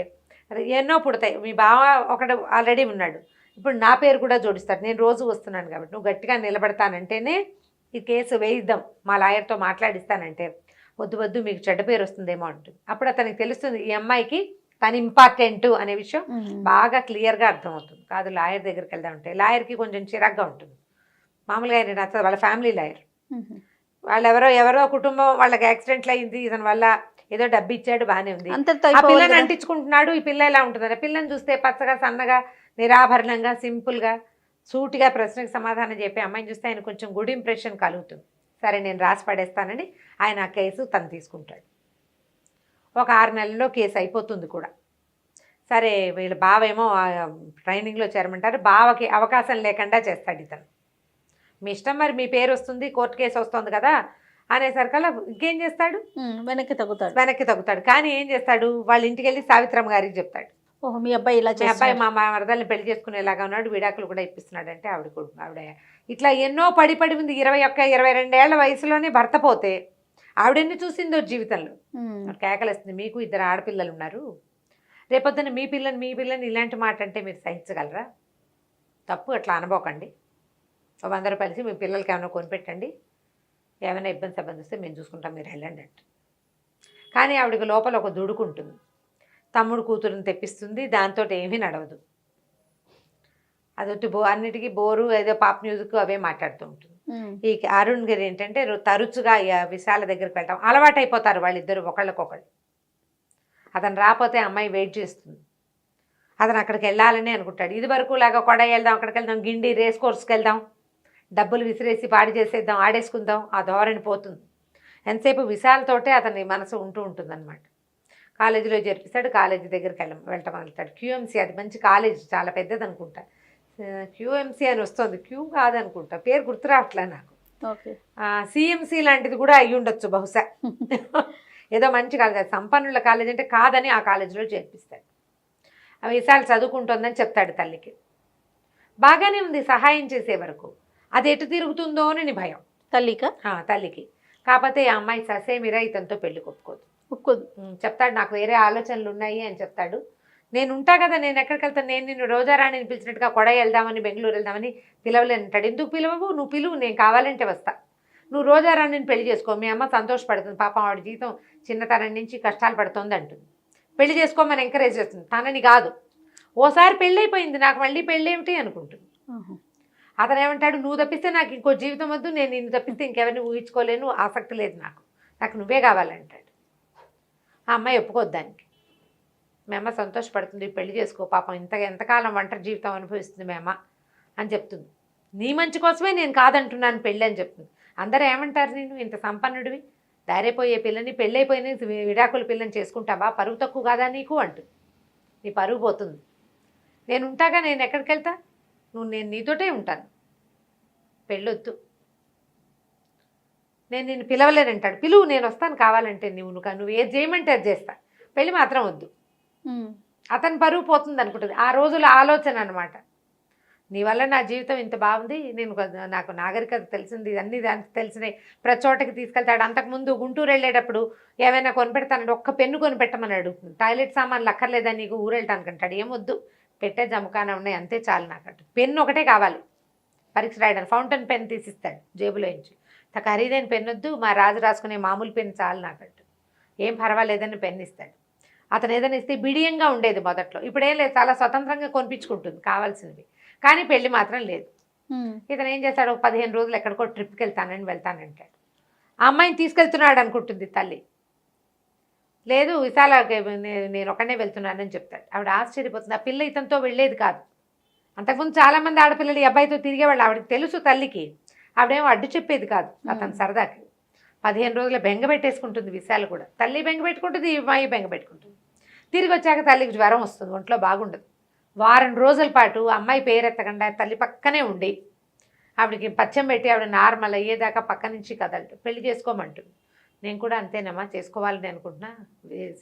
ఎన్నో పుడతాయి. మీ బావ ఒకడు ఆల్రెడీ ఉన్నాడు, ఇప్పుడు నా పేరు కూడా జోడిస్తాడు, నేను రోజు వస్తున్నాను కాబట్టి నువ్వు గట్టిగా నిలబడతానంటేనే ఈ కేసు వేయిద్దాం, మా లాయర్తో మాట్లాడిస్తానంటే వద్దు మీకు చెడ్డ పేరు వస్తుందేమో అంటుంది. అప్పుడు అతనికి తెలుస్తుంది ఈ అమ్మాయికి తను ఇంపార్టెంట్ అనే విషయం బాగా క్లియర్గా అర్థమవుతుంది. కాదు లాయర్ దగ్గరికి వెళ్దామంటే లాయర్కి కొంచెం చిరాగ్గా ఉంటుంది. మామూలుగా ఆయన నచ్చదు, వాళ్ళ ఫ్యామిలీ లాయర్. వాళ్ళు ఎవరో కుటుంబం వాళ్ళకి యాక్సిడెంట్లు అయింది, ఇతని వల్ల ఏదో డబ్బు ఇచ్చాడు, బాగానే ఉంది, ఆ పిల్లని అంటించుకుంటున్నాడు, ఈ పిల్ల ఎలా ఉంటుంది, పిల్లని చూస్తే పచ్చగా సన్నగా నిరాభరణంగా సింపుల్గా సూటిగా ప్రశ్నకు సమాధానం చెప్పి అమ్మాయిని చూస్తే ఆయన కొంచెం గుడ్ ఇంప్రెషన్ కలుగుతుంది. సరే నేను రాసి పడేస్తానని ఆయన ఆ కేసు తను తీసుకుంటాడు. ఒక 6 నెలల్లో కేసు అయిపోతుంది కూడా. సరే వీళ్ళ బావేమో ట్రైనింగ్లో చేరమంటారు. బావకి అవకాశం లేకుండా చేస్తాడు ఇతను. మీ ఇష్టం, మరి మీ పేరు వస్తుంది, కోర్టు కేసు వస్తుంది కదా అనేసరికల్లా ఇంకేం చేస్తాడు, వెనక్కి తగ్గుతాడు. కానీ ఏం చేస్తాడు, వాళ్ళ ఇంటికి వెళ్ళి సావిత్రమ్మ గారికి చెప్తాడు, ఓహో మీ అబ్బాయి మా మరదల్ని పెళ్లి చేసుకునేలాగా ఉన్నాడు, విడాకులు కూడా ఇప్పిస్తున్నాడు. అంటే ఆవిడ ఇట్లా ఎన్నో పడి ఉంది. 21-22 ఏళ్ల వయసులోనే భర్త పోతే ఆవిడెన్ని చూసిందో జీవితంలో. కేకలేస్తుంది, మీకు 2 ఆడపిల్లలు ఉన్నారు, రేపొద్దున మీ పిల్లని ఇలాంటి మాట అంటే మీరు సహించగలరా, తప్పు, అట్లా అనబోకండి, 100 రూపాయలు మీ పిల్లలకి ఏమైనా కొనిపెట్టండి, ఏమైనా ఇబ్బంది వస్తే మేము చూసుకుంటాం, మీరు వెళ్ళండి అంటే. కానీ ఆవిడకి లోపల ఒక దుడుకుంటుంది. తమ్ముడు కూతురుని తెప్పిస్తుంది, దాంతో ఏమీ నడవదు. అదొట్టి అన్నిటికీ బోరు, ఏదో పాప్ మ్యూజిక్ అవే మాట్లాడుతూ ఉంటుంది. ఈ అరుణ్ గిరి ఏంటంటే తరచుగా విశాల దగ్గరికి వెళ్ళటం అలవాటు అయిపోతారు వాళ్ళిద్దరు ఒకళ్ళకొకళ్ళు. అతను రాకపోతే అమ్మాయి వెయిట్ చేస్తుంది. అతను అక్కడికి వెళ్ళాలని అనుకుంటాడు. ఇది వరకు లాగా కొడ వెళ్దాం, అక్కడికి వెళ్దాం, గిండి రేస్ కోర్స్కి వెళ్దాం, డబ్బులు విసిరేసి పాడి చేసేద్దాం, ఆడేసుకుందాం, ఆ ధోరణి పోతుంది. ఎంతసేపు విశాలతోటే అతని మనసు ఉంటూ ఉంటుందన్నమాట. కాలేజీలో చేర్పిస్తాడు, కాలేజీ దగ్గరికి వెళ్ళటం వెళ్తాడు. క్యూఎంసీ, అది మంచి కాలేజ్, చాలా పెద్దది అనుకుంటా. క్యూఎంసీ అని వస్తుంది, క్యూ కాదనుకుంటా, పేరు గుర్తు రావట్లే నాకు. సిఎంసీ లాంటిది కూడా అయ్యి ఉండొచ్చు బహుశా. ఏదో మంచి కాలేజ్, సంపన్నుల కాలేజ్ అంటే కాదని ఆ కాలేజీలో చేర్పిస్తాడు. విశాల్ చదువుకుంటుందని చెప్తాడు తల్లికి. బాగానే ఉంది సహాయం చేసే వరకు. అది ఎటు తిరుగుతుందో అని భయం తల్లికి. కాకపోతే ఆ అమ్మాయి ససేమిరా ఇతనితో పెళ్లి ఒప్పుకోదు. చెప్తాడు, నాకు వేరే ఆలోచనలు ఉన్నాయి అని చెప్తాడు. నేను ఉంటా కదా, నేను ఎక్కడికి వెళ్తాను, నేను నిన్ను రోజారాణిని పిలిచినట్టుగా కొడ వెళ్దామని, బెంగళూరు వెళ్దామని పిలవలేను అంటాడు. ఎందుకు పిలవవు, నువ్వు పిలువు, నేను కావాలంటే వస్తా. నువ్వు రోజారాణిని పెళ్లి చేసుకో, మీ అమ్మ సంతోషపడుతుంది, పాపం ఆవిడ జీవితం చిన్నతనం నుంచి కష్టాలు పడుతుంది అంటుంది. పెళ్లి చేసుకోమని ఎంకరేజ్ చేస్తుంది, తనని కాదు. ఓసారి పెళ్ళైపోయింది, నాకు మళ్ళీ పెళ్ళేమిటి అనుకుంటుంది. అతను ఏమంటాడు, నువ్వు తప్పిస్తే నాకు ఇంకో జీవితం వద్దు, నేను నిన్ను తప్పిస్తే ఇంకెవరిని ఊహించుకోలేను, ఆసక్తి లేదు నాకు నువ్వే కావాలంటాడు. ఆ అమ్మాయి ఒప్పుకోద్దు దానికి. మేమ సంతోషపడుతుంది, పెళ్లి చేసుకో, పాపం ఎంతకాలం ఒంటరి జీవితం అనుభవిస్తుంది మేమ అని చెప్తుంది. నీ మంచి కోసమే నేను కాదంటున్నాను పెళ్ళి అని చెప్తుంది. అందరూ ఏమంటారు, నేను ఇంత సంపన్నుడివి, దారైపోయే పిల్లని, పెళ్ళైపోయిన విడాకుల పిల్లని చేసుకుంటావా, పరువు తక్కువ కాదా నీకు అంటుంది. నీ పరువు పోతుంది, నేను ఉంటాగా, నేను ఎక్కడికి వెళ్తా, నేను నీతోటే ఉంటాను, పెళ్ళొద్దు, నేను నిన్ను పిలవలేనంటాడు. పిలువు, నేను వస్తాను కావాలంటే, నువ్వు ఏది చేయమంటే అది చేస్తా, పెళ్ళి మాత్రం వద్దు. అతని పరువు పోతుంది అనుకుంటుంది. ఆ రోజుల ఆలోచన అనమాట. నీ వల్ల నా జీవితం ఇంత బాగుంది, నాకు నాగరికత తెలిసింది, అన్నీ దానికి తెలిసినాయి, ప్రతి చోటకి తీసుకెళ్తాడు. అంతకుముందు గుంటూరు వెళ్ళేటప్పుడు ఏమైనా కొనిపెడతానంటే ఒక్క పెన్ను కొనిపెట్టమని అడుగుతుంది. టాయిలెట్ సామాన్లు అక్కర్లేదా నీకు, ఊరు వెళ్ళటానికి అంటాడు. ఏమొద్దు, పెట్టే జమకాన ఉన్నాయి అంతే చాలు నాకంటు, పెన్ను ఒకటే కావాలి పరీక్ష రాయడానికి. ఫౌంటైన్ పెన్ తీసిస్తాడు జేబులో నుంచి. నాకు ఖరీదైన పెన్ను వద్దు, మా రాజు రాసుకునే మామూలు పెన్ను చాలు నాకంటు. ఏం పర్వాలేదని పెన్ను ఇస్తాడు. అతను ఏదైనా ఇస్తే బిడియంగా ఉండేది మొదట్లో, ఇప్పుడేం లేదు, చాలా స్వతంత్రంగా కొనిపించుకుంటుంది కావాల్సినవి. కానీ పెళ్లి మాత్రం లేదు. ఇతను ఏం చేస్తాడు, 15 రోజులు ఎక్కడికో ట్రిప్కి వెళ్తానంటాడు. ఆ అమ్మాయిని తీసుకెళ్తున్నాడు అనుకుంటుంది తల్లి. లేదు, విశాల నేను ఒకనే వెళ్తున్నానని చెప్తాడు. ఆవిడ ఆశ్చర్యపోతుంది. ఆ పిల్ల ఇతనితో వెళ్ళేది కాదు. అంతకుముందు చాలామంది ఆడపిల్లలు ఈ అబ్బాయితో తిరిగేవాళ్ళు, ఆవిడకి తెలుసు తల్లికి. ఆవిడేమో అడ్డు చెప్పేది కాదు అతను సరదాకి. 15 రోజుల బెంగ పెట్టేసుకుంటుంది విశాల కూడా. తల్లి బెంగ పెట్టుకుంటుంది, ఈ అమ్మాయి బెంగ పెట్టుకుంటుంది. తిరిగి వచ్చాక తల్లికి జ్వరం వస్తుంది, ఒంట్లో బాగుండదు. వారం రోజుల పాటు అమ్మాయి పేరెత్తకుండా తల్లి పక్కనే ఉండి ఆవిడకి పచ్చం పెట్టి ఆవిడ నార్మల్ అయ్యేదాకా పక్క నుంచి కదలటు. పెళ్లి చేసుకోమంటుంది. నేను కూడా అంతేనమ్మా, చేసుకోవాలని అనుకుంటున్నా,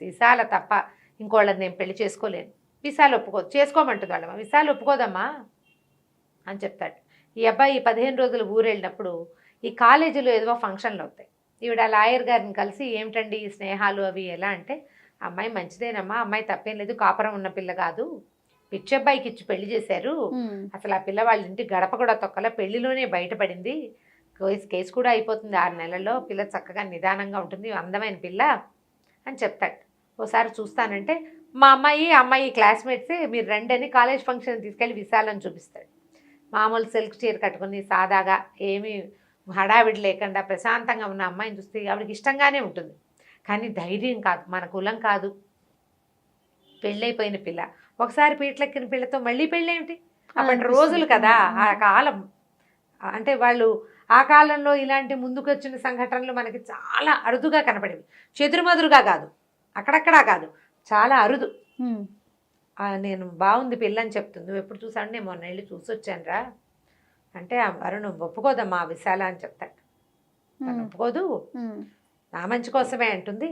విశాల తప్ప ఇంకోళ్ళని నేను పెళ్లి చేసుకోలేను. విశాల ఒప్పుకోదు, చేసుకోమంటుంది వాళ్ళమ్మ. విశాల ఒప్పుకోదమ్మా అని చెప్తాడు. ఈ అబ్బాయి 15 రోజులు ఊరు వెళ్ళినప్పుడు ఈ కాలేజీలో ఏదో ఫంక్షన్లు అవుతాయి. ఈవిడ లాయర్ గారిని కలిసి, ఏమిటండి ఈ స్నేహాలు అవి ఎలా అంటే, అమ్మాయి మంచిదేనమ్మా, అమ్మాయి తప్పేం లేదు, కాపురం ఉన్న పిల్ల కాదు, పిచ్చి అబ్బాయికి ఇచ్చి పెళ్లి చేశారు, అసలు ఆ పిల్ల వాళ్ళ ఇంటి గడప కూడా తొక్కల, పెళ్లిలోనే బయటపడింది, కేసు కూడా అయిపోతుంది 6 నెలల్లో, పిల్ల చక్కగా నిదానంగా ఉంటుంది, అందమైన పిల్ల అని చెప్తాడు. ఓసారి చూస్తానంటే, మా అమ్మాయి క్లాస్మేట్సే, మీరు రండి అని కాలేజ్ ఫంక్షన్ తీసుకెళ్ళి విశాలని చూపిస్తాడు. మామూలు సిల్క్ చీర కట్టుకుని సాదాగా, ఏమీ హడావిడి లేకుండా ప్రశాంతంగా ఉన్న అమ్మాయిని చూస్తే ఆవిడకి ఇష్టంగానే ఉంటుంది. కానీ ధైర్యం కాదు, మన కులం కాదు, పెళ్ళైపోయిన పిల్ల, ఒకసారి పీటలెక్కిన పిల్లతో మళ్ళీ పెళ్ళేమిటి, అప్పటి రోజులు కదా ఆ కాలం. అంటే వాళ్ళు ఆ కాలంలో ఇలాంటి ముందుకు వచ్చిన సంఘటనలు మనకి చాలా అరుదుగా కనపడేవి. చెదురుమదురుగా కాదు, అక్కడక్కడా కాదు, చాలా అరుదు. నేను బాగుంది పిల్ల అని చెప్తుంది. నువ్వు ఎప్పుడు చూసావు, నేను మొన్న వెళ్ళి చూసి వచ్చానురా అంటే, అరుణ్ ఒప్పుకోదమ్మా విశాల అని చెప్తాడు. తను ఒప్పుకోదు, నా మంచి కోసమే అంటుంది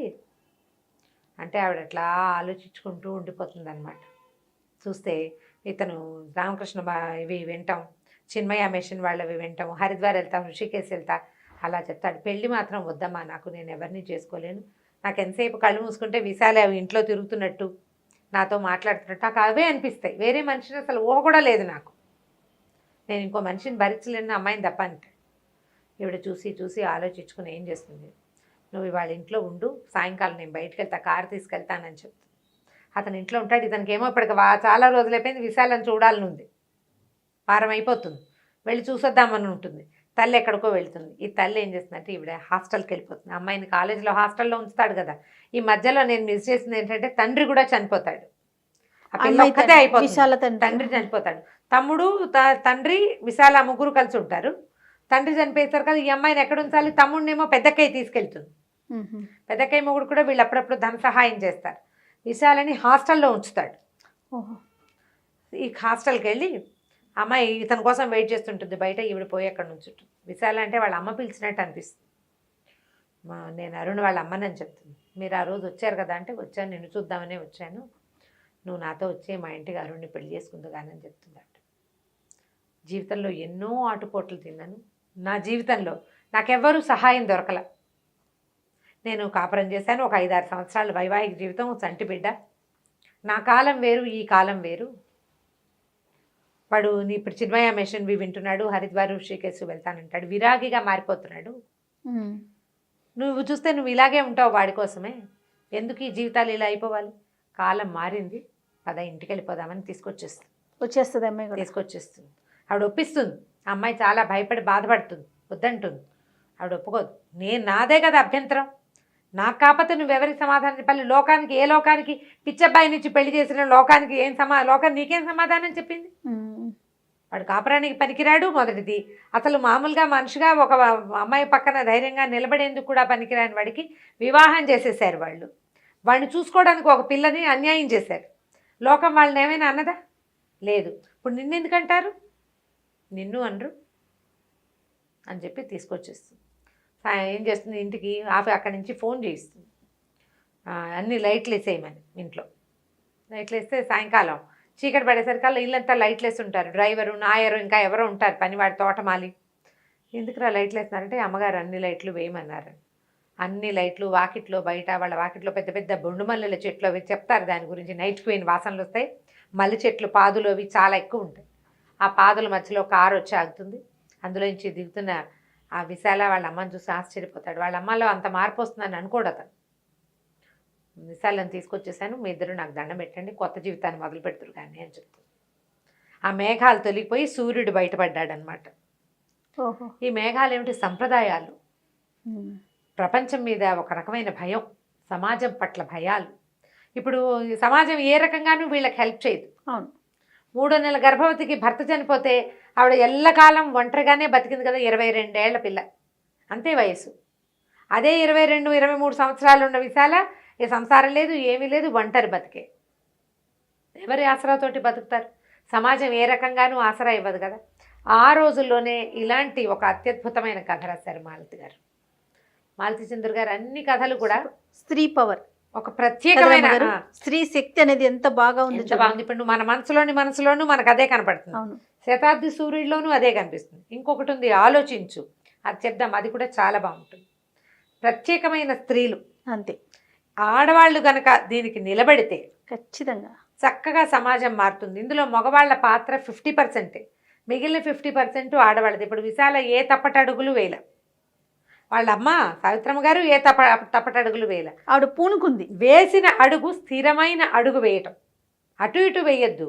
అంటే ఆవిడ అట్లా ఆలోచించుకుంటూ ఉండిపోతుంది అనమాట. చూస్తే ఇతను రామకృష్ణ ఇవి వింటాం, చిన్మయ మిషన్ వాళ్ళవి వింటాం, హరిద్వార్ వెళ్తాం, ఋషికేశ్ వెళ్తా, అలా చెప్తాడు. పెళ్ళి మాత్రం వద్దమ్మా నాకు, నేను ఎవరిని చేసుకోలేను, నాకు ఎంతసేపు కళ్ళు మూసుకుంటే విశాల ఇంట్లో తిరుగుతున్నట్టు, నాతో మాట్లాడుతున్నట్టు నాకు అవే అనిపిస్తాయి, వేరే మనిషిని అసలు ఊహ కూడా లేదు నాకు, నేను ఇంకో మనిషిని భరించలేని అమ్మాయిని తప్ప అంటే. ఈవిడ చూసి ఆలోచించుకుని ఏం చేస్తుంది, నువ్వు ఇవాళ ఇంట్లో ఉండు, సాయంకాలం నేను బయటకు వెళ్తా, కారు తీసుకెళ్తానని చెప్తాను. అతను ఇంట్లో ఉంటాడు. ఇతనికి ఏమో ఇప్పటికి చాలా రోజులైపోయింది విశాలని చూడాలని ఉంది, వారం అయిపోతుంది, వెళ్ళి చూసొద్దామని ఉంటుంది. తల్లి ఎక్కడికో వెళ్తుంది. ఈ తల్లి ఏం చేస్తుందంటే ఈవిడ హాస్టల్కి వెళ్ళిపోతుంది. అమ్మాయిని కాలేజీలో హాస్టల్లో ఉంచుతాడు కదా. ఈ మధ్యలో నేను మిస్ చేసింది ఏంటంటే తండ్రి కూడా చనిపోతాడు. ఆ పిల్ల ఒక్కతే అయిపోతుంది. తండ్రి చనిపోతాడు. తమ్ముడు తండ్రి విశాల ముగ్గురు కలిసి ఉంటారు. తండ్రి చనిపోతారు కదా. ఈ అమ్మాయిని ఎక్కడ ఉంచాలి? తమ్ముడినేమో పెద్దక్కయ్య తీసుకెళ్తుంది. పెద్దక్కయ్య మొగుడు కూడా వీళ్ళు అప్పుడప్పుడు ధన సహాయం చేస్తారు. విశాలని హాస్టల్లో ఉంచుతాడు. ఈ హాస్టల్కి వెళ్ళి అమ్మాయి ఇతని కోసం వెయిట్ చేస్తుంటుంది బయట. ఈవిడ పోయి అక్కడ నుంచి విశాల అంటే వాళ్ళ అమ్మ పిలిచినట్టు అనిపిస్తుంది. నేను అరుణ్ వాళ్ళ అమ్మని చెప్తుంది. మీరు ఆ రోజు వచ్చారు కదా అంటే, వచ్చాను, నిన్ను చూద్దామనే వచ్చాను, నువ్వు నాతో వచ్చి మా ఇంటికి అరుణ్ని పెళ్లి చేసుకుందు కానీ అని చెప్తుందట. జీవితంలో ఎన్నో ఆటుపోట్లు తిన్నాను. నా జీవితంలో నాకెవ్వరూ సహాయం దొరకల. నేను కాపురం చేశాను. ఒక 5-6 సంవత్సరాలు వైవాహిక జీవితం, చంటి బిడ్డ. నా కాలం వేరు, ఈ కాలం వేరు. వాడు ఇప్పుడు చిన్మయ మిషన్ వింటున్నాడు, హరిద్వార్ ఋషికేశ్ వెళ్తానంటాడు, విరాగిగా మారిపోతున్నాడు. నువ్వు చూస్తే నువ్వు ఇలాగే ఉంటావు వాడి కోసమే. ఎందుకు ఈ జీవితాలు ఇలా అయిపోవాలి? కాలం మారింది, పద ఇంటికి వెళ్ళిపోదామని వచ్చేస్తుంది అమ్మాయి. తీసుకొచ్చేస్తుంది. ఆవిడ ఒప్పిస్తుంది. ఆ అమ్మాయి చాలా భయపడి బాధపడుతుంది, వద్దంటుంది. ఆవిడ ఒప్పుకోదు. నాదే కదా అభ్యంతరం. నాకు కాకపోతే నువ్వెవరికి సమాధానం చెప్పాలి? లోకానికి, ఏ లోకానికి పిచ్చబ్బాయి నుంచి పెళ్లి చేసిన లోకానికి లోకానికి నీకేం సమాధానం చెప్పింది? వాడు కాపురానికి పనికిరాడు మొదటిది. అసలు మామూలుగా మనిషిగా ఒక అమ్మాయి పక్కన ధైర్యంగా నిలబడేందుకు కూడా పనికిరాని వాడికి వివాహం చేసేసారు వాళ్ళు. వాడిని చూసుకోవడానికి ఒక పిల్లని అన్యాయం చేశారు. లోకం వాళ్ళని ఏమైనా అన్నదా? లేదు. ఇప్పుడు నిన్నెందుకంటారు? నిన్ను అనరు అని చెప్పి తీసుకొచ్చేస్తుంది. ఏం చేస్తుంది, ఇంటికి అక్కడి నుంచి ఫోన్ చేయిస్తుంది. అన్ని లైట్లు వేసేయమని. ఇంట్లో లైట్లు వేస్తే సాయంకాలం చీకటి పడేసరికల్లా ఇల్లంతా లైట్లు వేసి ఉంటారు. డ్రైవరు, నాయరు, ఇంకా ఎవరో ఉంటారు పనివాడి, తోటమాలి. ఎందుకురా లైట్లు వేస్తున్నారంటే అమ్మగారు అన్ని లైట్లు వేయమన్నారు. అన్ని లైట్లు వాకిట్లో, బయట వాళ్ళ వాకిట్లో పెద్ద పెద్ద బొండు మల్లెల చెట్లు అవి చెప్తారు దాని గురించి. నైట్ క్వీన్ వాసనలు వస్తాయి. మల్లె చెట్లు పాదులు అవి చాలా ఎక్కువ ఉంటాయి. ఆ పాదుల మధ్యలో కారు వచ్చి ఆగుతుంది. అందులో నుంచి దిగుతున్న ఆ విశాల వాళ్ళ అమ్మని చూసి ఆశ్చర్యపోతాడు. వాళ్ళ అమ్మలో అంత మార్పు వస్తుందని అనుకోడు అతను. విశాలను తీసుకొచ్చేసాను, మీ ఇద్దరు నాకు దండం పెట్టండి, కొత్త జీవితాన్ని మొదలు పెడుతురు కానీ అని చెప్తాను. ఆ మేఘాలు తొలిగిపోయి సూర్యుడు బయటపడ్డాడనమాట. ఈ మేఘాలు ఏమిటి? సంప్రదాయాలు. ప్రపంచం మీద ఒక రకమైన భయం, సమాజం పట్ల భయాలు. ఇప్పుడు సమాజం ఏ రకంగానూ వీళ్ళకి హెల్ప్ చేయదు. అవును. 3 నెలల గర్భవతికి భర్త చనిపోతే ఆవిడ ఎల్లకాలం ఒంటరిగానే బతికింది కదా. 22 ఏళ్ల పిల్ల, అంతే వయసు. అదే 22-23 సంవత్సరాలు ఉన్న విశాల ఏ సంసారం లేదు, ఏమీ లేదు, ఒంటరి బతికే. ఎవరి ఆసరాతోటి బతుకుతారు? సమాజం ఏ రకంగానూ ఆసరా ఇవ్వదు కదా. ఆ రోజుల్లోనే ఇలాంటి ఒక అత్యద్భుతమైన కథ రాశారు మాలతి గారు. మాలతి చంద్ర గారు అన్ని కథలు కూడా స్త్రీ పవర్, ఒక ప్రత్యేకమైన స్త్రీ శక్తి అనేది ఎంత బాగా ఉంది. ఇప్పుడు మన మనసులోను మనకు అదే కనపడుతుంది. శతాబ్ది సూర్యుడిలోనూ అదే కనిపిస్తుంది. ఇంకొకటి ఉంది, ఆలోచించు, అది చెప్దాం. అది కూడా చాలా బాగుంటుంది. ప్రత్యేకమైన స్త్రీలు, అంతే. ఆడవాళ్ళు గనక దీనికి నిలబడితే ఖచ్చితంగా చక్కగా సమాజం మారుతుంది. ఇందులో మగవాళ్ళ పాత్ర 50%, మిగిలిన 50% ఆడవాళ్ళది. ఇప్పుడు విశాల ఏ తప్పటడుగులు వేల, వాళ్ళ అమ్మ సావిత్రమ్మ గారు ఏ తప్పటడుగులు వేల. ఆవిడ పూనుకుంది. వేసిన అడుగు స్థిరమైన అడుగు వేయటం, అటు ఇటు వేయద్దు,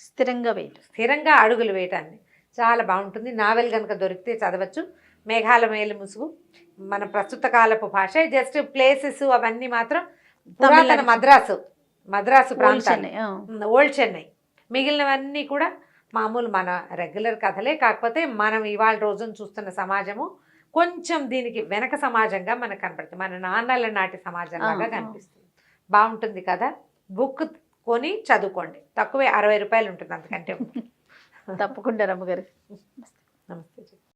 స్థిరంగా అడుగులు వేయటాన్ని చాలా బాగుంటుంది. నావెల్ కనుక దొరికితే చదవచ్చు. మేఘాల మేలు ముసుగు మన ప్రస్తుత కాలపు భాష. జస్ట్ ప్లేసెస్ అవన్నీ మాత్రం పురాతన మద్రాసు ప్రాంతాన్ని, ఓల్డ్ చెన్నై. మిగిలినవన్నీ కూడా మామూలు మన రెగ్యులర్ కథలే. కాకపోతే మనం ఇవాళ రోజున చూస్తున్న సమాజము కొంచెం దీనికి వెనక సమాజంగా మనకు కనపడుతుంది. మన నాన్నల నాటి సమాజంలాగా కనిపిస్తుంది. బాగుంటుంది కదా. బుక్ కొని చదువుకోండి. తక్కువే, 60 రూపాయలు ఉంటుంది, అంతకంటే. తప్పకుండా రమ్మగారు. నమస్తే.